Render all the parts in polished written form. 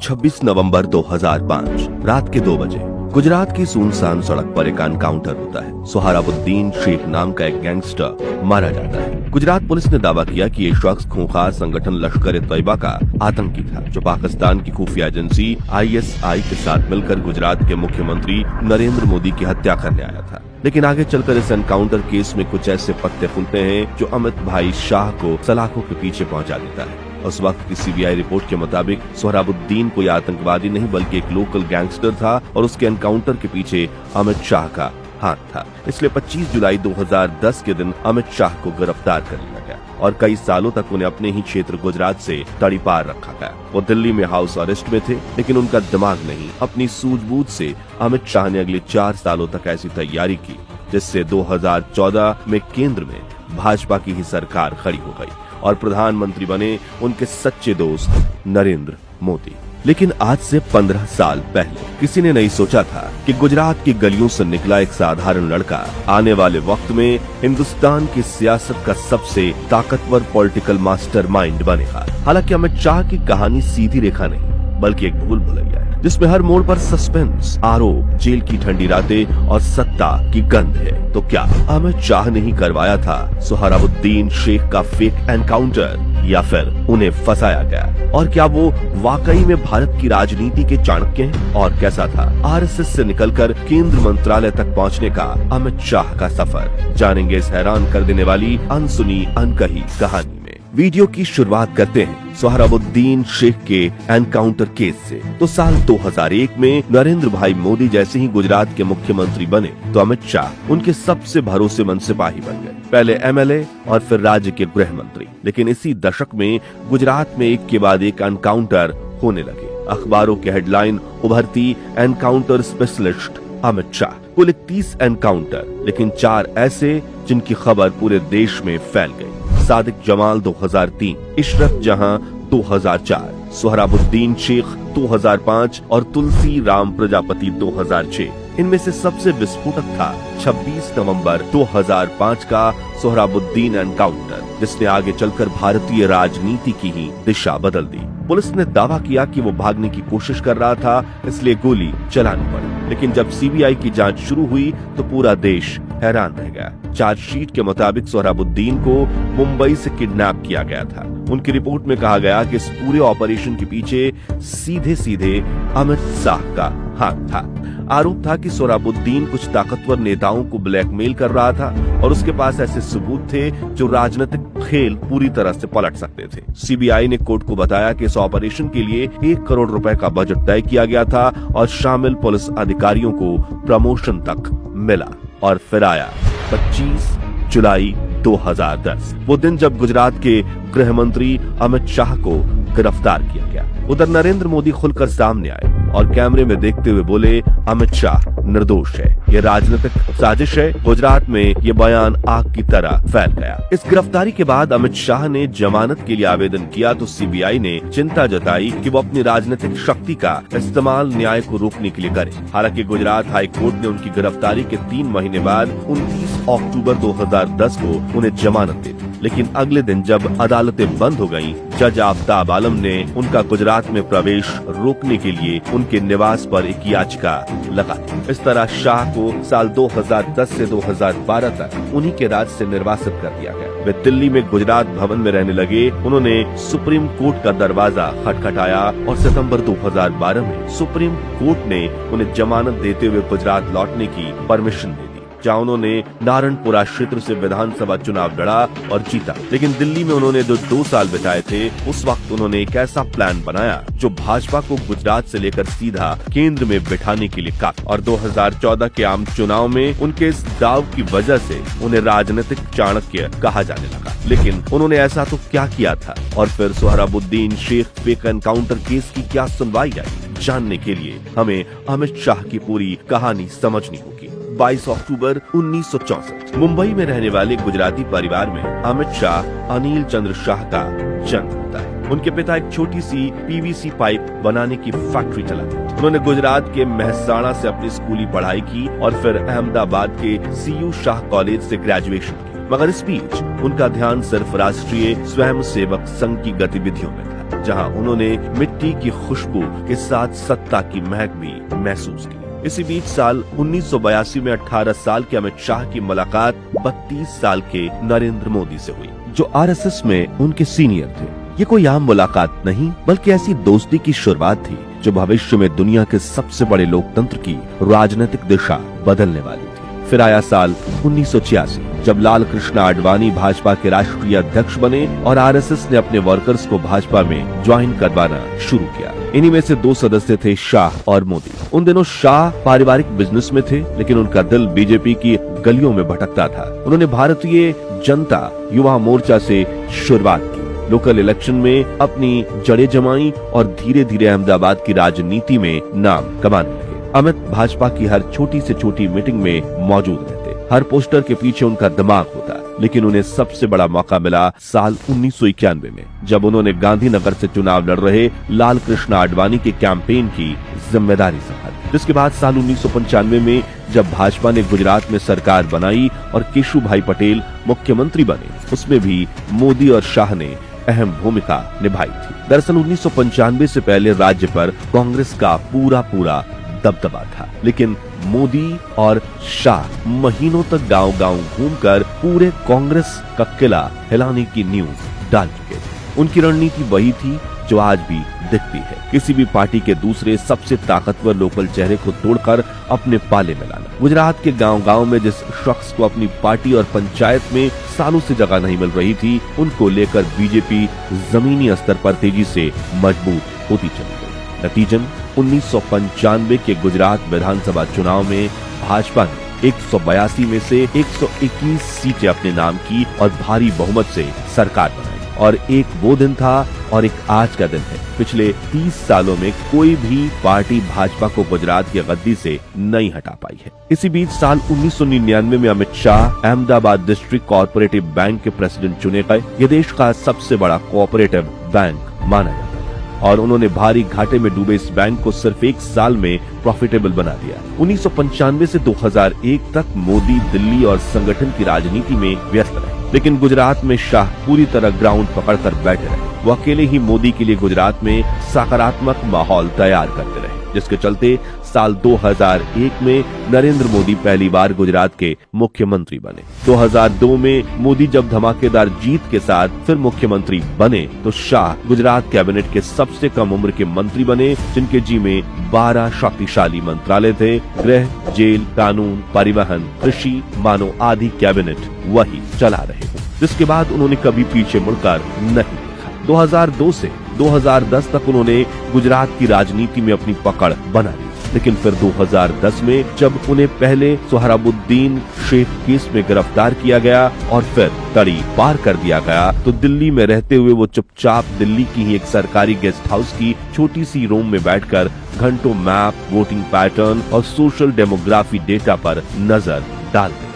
26 नवंबर 2005 रात के 2 बजे गुजरात की सुनसान सड़क पर एक एनकाउंटर होता है। सोहराबुद्दीन शेख नाम का एक गैंगस्टर मारा जाता है। गुजरात पुलिस ने दावा किया कि ये शख्स खूंखार संगठन लश्कर ए तैयबा का आतंकी था, जो पाकिस्तान की खुफिया एजेंसी ISI के साथ मिलकर गुजरात के मुख्यमंत्री नरेंद्र मोदी की हत्या करने आया था। लेकिन आगे चलकर इस एनकाउंटर केस में कुछ ऐसे पत्ते खुलते हैं जो अमित भाई शाह को सलाखों के पीछे पहुंचा देता है। उस वक्त की CBI रिपोर्ट के मुताबिक सोहराबुद्दीन कोई आतंकवादी नहीं बल्कि एक लोकल गैंगस्टर था और उसके एनकाउंटर के पीछे अमित शाह का हाथ था। इसलिए 25 जुलाई 2010 के दिन अमित शाह को गिरफ्तार कर लिया गया और कई सालों तक उन्हें अपने ही क्षेत्र गुजरात से तड़ीपार रखा गया। वो दिल्ली में हाउस अरेस्ट में थे, लेकिन उनका दिमाग नहीं, अपनी सूझबूझ से अमित शाह ने अगले 4 सालों तक ऐसी तैयारी की जिससे 2014 में केंद्र में भाजपा की ही सरकार खड़ी हो गई और प्रधानमंत्री बने उनके सच्चे दोस्त नरेंद्र मोदी। लेकिन आज से 15 साल पहले किसी ने नहीं सोचा था कि गुजरात की गलियों से निकला एक साधारण लड़का आने वाले वक्त में हिंदुस्तान की सियासत का सबसे ताकतवर पॉलिटिकल मास्टरमाइंड बनेगा। हालांकि अमित शाह की कहानी सीधी रेखा नहीं बल्कि एक भूल भुलैया है, जिसमें हर मोड़ पर सस्पेंस, आरोप, जेल की ठंडी रातें और सत्ता की गंध है। तो क्या अमित शाह ने ही करवाया था सोहराबुद्दीन शेख का फेक एनकाउंटर या फिर उन्हें फंसाया गया? और क्या वो वाकई में भारत की राजनीति के चाणक्य हैं? और कैसा था RSS से निकलकर केंद्र मंत्रालय तक पहुंचने का अमित शाह का सफर? जानेंगे इस हैरान कर देने वाली अनसुनी अनकही कहानी में। वीडियो की शुरुआत करते हैं सोहराबुद्दीन शेख के एनकाउंटर केस से। तो साल 2001 में नरेंद्र भाई मोदी जैसे ही गुजरात के मुख्यमंत्री बने तो अमित शाह उनके सबसे भरोसेमंद सिपाही बन गए, पहले MLA और फिर राज्य के गृह मंत्री। लेकिन इसी दशक में गुजरात में एक के बाद एक एनकाउंटर होने लगे। अखबारों के हेडलाइन उभरती, एनकाउंटर स्पेशलिस्ट अमित शाह। कुल 30 एनकाउंटर, लेकिन 4 ऐसे जिनकी खबर पूरे देश में फैल गई। सादिक जमाल 2003, इशरत जहां 2004, सोहराबुद्दीन शेख 2005 और तुलसी राम प्रजापति 2006। इनमें से सबसे विस्फोटक था 26 नवंबर 2005 का सोहराबुद्दीन एनकाउंटर, जिसने आगे चलकर भारतीय राजनीति की ही दिशा बदल दी। पुलिस ने दावा किया कि वो भागने की कोशिश कर रहा था, इसलिए गोली चलानी पड़ी। लेकिन जब CBI की जांच शुरू हुई तो पूरा देश हैरान रह गया। चार्जशीट के मुताबिक सोहराबुद्दीन को मुंबई से किडनैप किया गया था। उनकी रिपोर्ट में कहा गया कि इस पूरे ऑपरेशन के पीछे सीधे सीधे अमित शाह का हाथ था। आरोप था कि सोहराबुद्दीन कुछ ताकतवर नेताओं को ब्लैकमेल कर रहा था और उसके पास ऐसे सबूत थे जो राजनीतिक खेल पूरी तरह से पलट सकते थे। CBI ने कोर्ट को बताया कि इस ऑपरेशन के लिए 1 करोड़ रुपए का बजट तय किया गया था और शामिल पुलिस अधिकारियों को प्रमोशन तक मिला। और फिर आया 25 जुलाई 2010, वो दिन जब गुजरात के गृह मंत्री अमित शाह को गिरफ्तार किया गया। उधर नरेंद्र मोदी खुलकर सामने आए और कैमरे में देखते हुए बोले, अमित शाह निर्दोष है, ये राजनीतिक साजिश है। गुजरात में ये बयान आग की तरह फैल गया। इस गिरफ्तारी के बाद अमित शाह ने जमानत के लिए आवेदन किया तो CBI ने चिंता जताई कि वो अपनी राजनीतिक शक्ति का इस्तेमाल न्याय को रोकने के लिए करे। हालांकि गुजरात हाई कोर्ट ने उनकी गिरफ्तारी के 3 महीने बाद 29 अक्टूबर 2010 को उन्हें जमानत दे दी। लेकिन अगले दिन जब अदालतें बंद हो गयीं, जज आफ्ताब आलम ने उनका गुजरात में प्रवेश रोकने के लिए उनके निवास पर एक याचिका लगाई। इस तरह शाह को साल 2010 से 2012 तक उन्हीं के राज से निर्वासित कर दिया गया। वे दिल्ली में गुजरात भवन में रहने लगे। उन्होंने सुप्रीम कोर्ट का दरवाजा खटखटाया और सितंबर 2012 में सुप्रीम कोर्ट ने उन्हें जमानत देते हुए गुजरात लौटने की परमिशन दे दी, जहां उन्होंने नारायणपुरा क्षेत्र से विधानसभा चुनाव लड़ा और जीता। लेकिन दिल्ली में उन्होंने जो 2 साल बिताए थे, उस वक्त उन्होंने एक ऐसा प्लान बनाया जो भाजपा को गुजरात से लेकर सीधा केंद्र में बिठाने के लिए काफी। और 2014 के आम चुनाव में उनके इस दाव की वजह से उन्हें राजनीतिक चाणक्य कहा जाने लगा। लेकिन उन्होंने ऐसा तो क्या किया था? और फिर Sohrabuddin Sheikh fake encounter case की क्या सुनवाई आई? जानने के लिए हमें अमित शाह की पूरी कहानी समझनी होगी। 22 अक्टूबर 1964 मुंबई में रहने वाले गुजराती परिवार में अमित शाह अनिल चंद्र शाह का जन्म होता है। उनके पिता एक छोटी सी PVC पाइप बनाने की फैक्ट्री चलाते थे। उन्होंने गुजरात के महसाणा से अपनी स्कूली पढ़ाई की और फिर अहमदाबाद के CU शाह कॉलेज से ग्रेजुएशन की। मगर इस बीच उनका ध्यान सिर्फ राष्ट्रीय स्वयंसेवक संघ की गतिविधियों में था। गया, जहां उन्होंने मिट्टी की खुशबू के साथ सत्ता की महक भी महसूस की। इसी बीच साल 1982 में 18 साल के अमित शाह की मुलाकात 32 साल के नरेंद्र मोदी से हुई, जो आरएसएस में उनके सीनियर थे। ये कोई आम मुलाकात नहीं, बल्कि ऐसी दोस्ती की शुरुआत थी जो भविष्य में दुनिया के सबसे बड़े लोकतंत्र की राजनीतिक दिशा बदलने वाली थी। फिर आया साल 1986, जब लाल कृष्ण आडवाणी भाजपा के राष्ट्रीय अध्यक्ष बने और आरएसएस ने अपने वर्कर्स को भाजपा में ज्वाइन करवाना शुरू किया। इन्हीं में से 2 सदस्य थे शाह और मोदी। उन दिनों शाह पारिवारिक बिजनेस में थे, लेकिन उनका दिल बीजेपी की गलियों में भटकता था। उन्होंने भारतीय जनता युवा मोर्चा से शुरुआत की, लोकल इलेक्शन में अपनी जड़ें जमाई और धीरे धीरे अहमदाबाद की राजनीति में नाम कमाने लगे। अमित भाजपा की हर छोटी से छोटी मीटिंग में मौजूद रहते, हर पोस्टर के पीछे उनका दिमाग होता। लेकिन उन्हें सबसे बड़ा मौका मिला साल 1991 में, जब उन्होंने गांधीनगर से चुनाव लड़ रहे लाल कृष्ण आडवाणी के कैंपेन की जिम्मेदारी संभाली। जिसके बाद साल 1995 में जब भाजपा ने गुजरात में सरकार बनाई और केशुभाई पटेल मुख्यमंत्री बने, उसमें भी मोदी और शाह ने अहम भूमिका निभाई थी। दरअसल 1995 से पहले राज्य पर कांग्रेस का पूरा दबदबा था, लेकिन मोदी और शाह महीनों तक गांव-गांव घूमकर पूरे कांग्रेस का किला हिलाने की नींव डाल चुके थे। उनकी रणनीति वही थी जो आज भी दिखती है, किसी भी पार्टी के दूसरे सबसे ताकतवर लोकल चेहरे को तोड़कर अपने पाले में लाना। गुजरात के गांव-गांव में जिस शख्स को अपनी पार्टी और पंचायत में सालों से जगह नहीं मिल रही थी, उनको लेकर बीजेपी जमीनी स्तर पर तेजी से मजबूत होती चली गई। नतीजन 1995 के गुजरात विधानसभा चुनाव में भाजपा ने 182 में से 121 सीटें अपने नाम की और भारी बहुमत से सरकार बनाई। और एक वो दिन था और एक आज का दिन है। पिछले 30 सालों में कोई भी पार्टी भाजपा को गुजरात की गद्दी से नहीं हटा पाई है। इसी बीच साल 1999 में Amit Shah Ahmedabad district cooperative bank के प्रेसिडेंट चुने गए। ये देश का सबसे बड़ा कोऑपरेटिव बैंक माना जाता है और उन्होंने भारी घाटे में डूबे इस बैंक को सिर्फ 1 साल में प्रॉफिटेबल बना दिया। 1995 से 2001 तक मोदी दिल्ली और संगठन की राजनीति में व्यस्त रहे, लेकिन गुजरात में शाह पूरी तरह ग्राउंड पकड़कर बैठे रहे। वो अकेले ही मोदी के लिए गुजरात में सकारात्मक माहौल तैयार करते रहे, जिसके चलते साल 2001 में नरेंद्र मोदी पहली बार गुजरात के मुख्यमंत्री बने। 2002 में मोदी जब धमाकेदार जीत के साथ फिर मुख्यमंत्री बने, तो शाह गुजरात कैबिनेट के सबसे कम उम्र के मंत्री बने, जिनके जी में 12 शक्तिशाली मंत्रालय थे। गृह, जेल, कानून, परिवहन, कृषि, मानव आदि कैबिनेट वही चला रहे, जिसके बाद उन्होंने कभी पीछे मुड़कर नहीं देखा। 2002 से 2010 तक उन्होंने गुजरात की राजनीति में अपनी पकड़ बना ली, लेकिन फिर 2010 में जब उन्हें पहले सोहराबुद्दीन शेख केस में गिरफ्तार किया गया और फिर तड़ी पार कर दिया गया, तो दिल्ली में रहते हुए वो चुपचाप दिल्ली की ही एक सरकारी गेस्ट हाउस की छोटी सी रूम में बैठकर घंटों मैप, वोटिंग पैटर्न और सोशल डेमोग्राफी डेटा पर नजर डालते।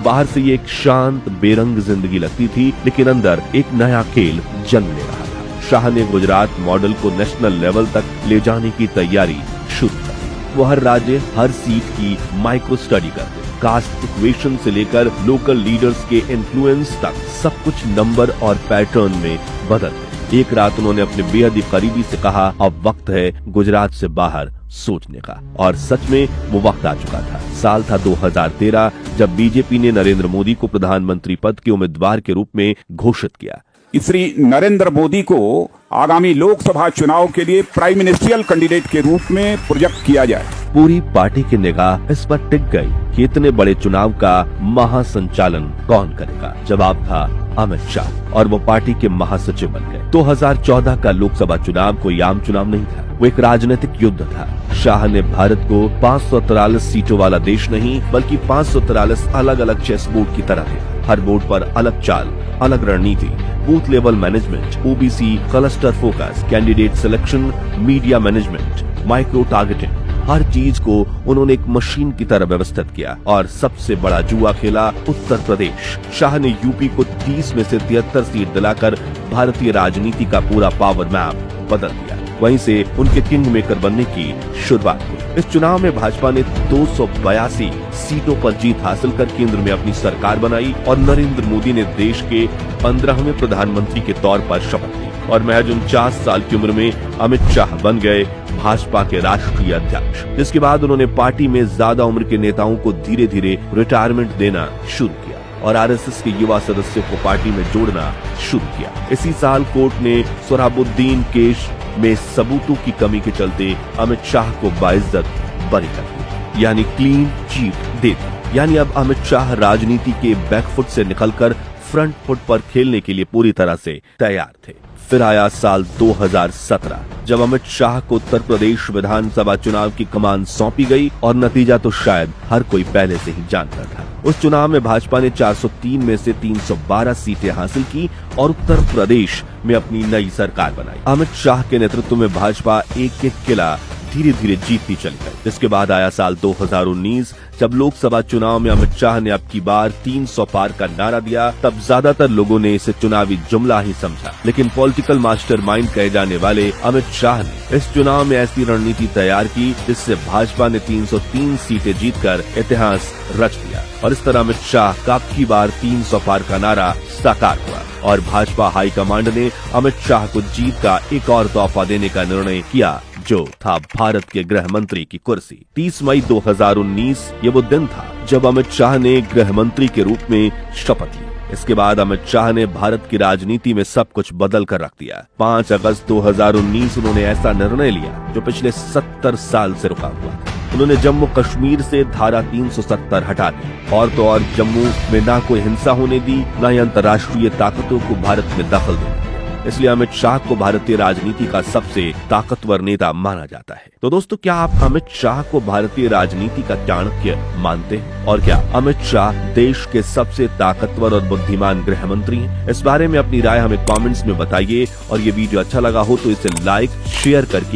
बाहर से ये एक शांत बेरंग जिंदगी लगती थी, लेकिन अंदर एक नया खेल जन्म ले रहा था। शाह ने गुजरात मॉडल को नेशनल लेवल तक ले जाने की तैयारी शुरू की। वो हर राज्य, हर सीट की माइक्रो स्टडी करते, कास्ट इक्वेशन से लेकर लोकल लीडर्स के इन्फ्लुएंस तक सब कुछ नंबर और पैटर्न में बदल। एक रात उन्होंने अपने बेहद करीबी से कहा, अब वक्त है गुजरात से बाहर सोचने का। और सच में वो वक्त आ चुका था। साल था 2013, जब बीजेपी ने नरेंद्र मोदी को प्रधानमंत्री पद के उम्मीदवार के रूप में घोषित किया। श्री नरेंद्र मोदी को आगामी लोकसभा चुनाव के लिए प्राइम मिनिस्ट्रियल कैंडिडेट के रूप में प्रोजेक्ट किया जाए। पूरी पार्टी की निगाह इस पर टिक गई कि इतने बड़े चुनाव का महासंचालन कौन करेगा। जवाब था अमित शाह, और वो पार्टी के महासचिव बन गए। 2014 का लोकसभा चुनाव कोई आम चुनाव नहीं था, वो एक राजनीतिक युद्ध था। शाह ने भारत को 543 सीटों वाला देश नहीं, बल्कि 543 अलग अलग चेस बोर्ड की तरह है। हर बोर्ड पर अलग चाल, अलग रणनीति, booth level management, OBC cluster focus, candidate selection, media management, micro targeting, हर चीज को उन्होंने एक मशीन की तरह व्यवस्थित किया। और सबसे बड़ा जुआ खेला उत्तर प्रदेश। शाह ने यूपी को 30 में से 73 सीट दिलाकर भारतीय राजनीति का पूरा पावर मैप बदल दिया। वहीं से उनके किंग मेकर बनने की शुरुआत हुई। इस चुनाव में भाजपा ने 282 सीटों पर जीत हासिल कर केंद्र में अपनी सरकार बनाई और नरेंद्र मोदी ने देश के 15वें प्रधानमंत्री के तौर पर शपथ ली और महज 49 साल की उम्र में अमित शाह बन गए भाजपा के राष्ट्रीय अध्यक्ष। जिसके बाद उन्होंने पार्टी में ज्यादा उम्र के नेताओं को धीरे धीरे रिटायरमेंट देना शुरू किया और आरएसएस के युवा सदस्यों को पार्टी में जोड़ना शुरू किया। इसी साल कोर्ट ने सोहराबुद्दीन केस में सबूतों की कमी के चलते अमित शाह को बाइज्जत बरी कर दिया, यानी क्लीन चीट दे दी। यानी अब अमित शाह राजनीति के बैकफुट से निकलकर फ्रंट फुट पर खेलने के लिए पूरी तरह से तैयार थे। फिर आया साल 2017 जब अमित शाह को उत्तर प्रदेश विधानसभा चुनाव की कमान सौंपी गई और नतीजा तो शायद हर कोई पहले से ही जानता था। उस चुनाव में भाजपा ने 403 में से 312 सीटें हासिल की और उत्तर प्रदेश में अपनी नई सरकार बनाई। अमित शाह के नेतृत्व में भाजपा एक किला धीरे धीरे जीतती चली गई। इसके बाद आया साल 2019 जब लोकसभा चुनाव में अमित शाह ने अब की बार 300 पार का नारा दिया। तब ज्यादातर लोगों ने इसे चुनावी जुमला ही समझा, लेकिन पॉलिटिकल मास्टरमाइंड कहे जाने वाले अमित शाह ने इस चुनाव में ऐसी रणनीति तैयार की जिससे भाजपा ने 303 सीटें जीतकर इतिहास रच दिया और इस तरह अमित शाह का अब की बार 300 पार का नारा साकार हुआ और भाजपा हाईकमांड ने अमित शाह को जीत का एक और तोहफा देने का निर्णय किया, जो था भारत के गृह मंत्री की कुर्सी। 30 मई 2019 ये वो दिन था जब अमित शाह ने गृह मंत्री के रूप में शपथ ली। इसके बाद अमित शाह ने भारत की राजनीति में सब कुछ बदल कर रख दिया। 5 अगस्त 2019 उन्होंने ऐसा निर्णय लिया जो पिछले 70 साल से रुका हुआ था। उन्होंने जम्मू कश्मीर से धारा 370 हटा दी और तो और जम्मू में ना कोई हिंसा होने दी, न ही अंतर्राष्ट्रीय ताकतों को भारत में दखल देने। इसलिए अमित शाह को भारतीय राजनीति का सबसे ताकतवर नेता माना जाता है। तो दोस्तों, क्या आप अमित शाह को भारतीय राजनीति का चाणक्य मानते हैं? और क्या अमित शाह देश के सबसे ताकतवर और बुद्धिमान गृह मंत्री हैं? इस बारे में अपनी राय हमें कमेंट्स में बताइए और ये वीडियो अच्छा लगा हो तो इसे लाइक शेयर करके